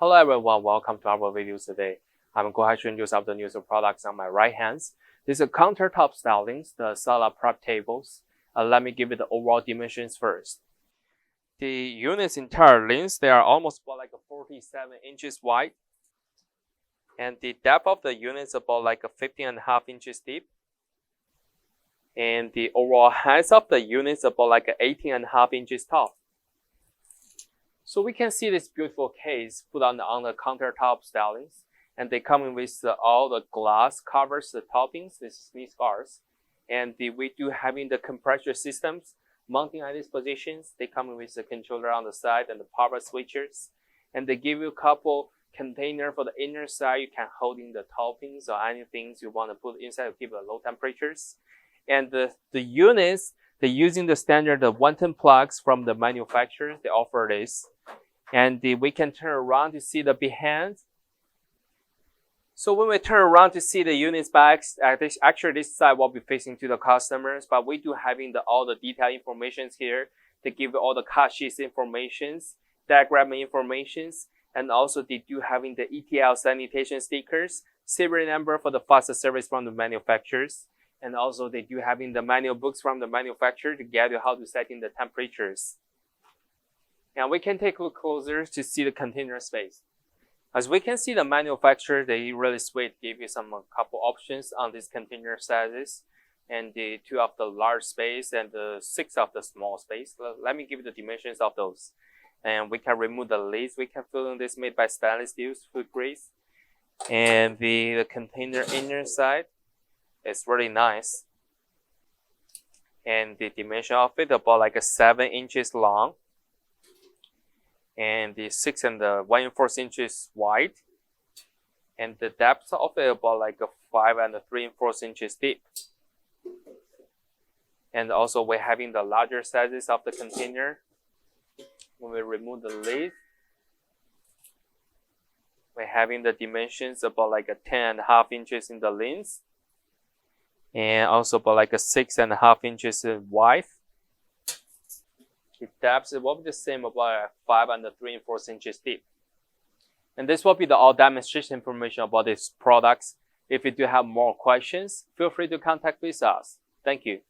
Hello everyone, welcome to our videos today. I'm going to introduce the news of products on my right hand. This is countertop stylings, the solid prep tables. Let me give you the overall dimensions first. The unit's entire length, they are almost about like 47 inches wide. And the depth of the unit is about like 15.5 inches deep. And the overall height of the unit is about like 18.5 inches tall. So we can see this beautiful case put on the countertop stylings, and they come in with all the glass covers, the toppings, these scars, and we do having the compressor systems mounting at these positions. They come in with the controller on the side and the power switches, and they give you a couple container for the inner side. You can hold in the toppings or anything you want to put inside to keep the low temperatures. And the units, they're using the standard 110 plugs from the manufacturer. They offer this. And we can turn around to see the behind. So when we turn around to see the units back, actually this side will be facing to the customers, but we do having all the detailed informations here. They give you all the cut sheets informations, diagram informations, and also they do having the ETL sanitation stickers, serial number for the faster service from the manufacturers. And also they do having the manual books from the manufacturer to guide you how to set in the temperatures. And we can take a look closer to see the container space. As we can see, the manufacturer, they really sweet, give you couple options on these container sizes, and the 2 of the large space and the 6 of the small space. Let me give you the dimensions of those. And we can remove the lids. We can fill in this made by stainless steel food grease. And the container inner side is really nice. And the dimension of it about like 7 inches long. And the 6 and the 1.4 inches wide, and the depth of it about like 5 and 3.4 inches deep. And also we're having the larger sizes of the container. When we remove the lid, we're having the dimensions about like 10.5 inches in the length, and also about like 6.5 inches wide. The depth will be the same, about 5 and 3.4 inches deep. And this will be the all demonstration information about these products. If you do have more questions, feel free to contact with us. Thank you.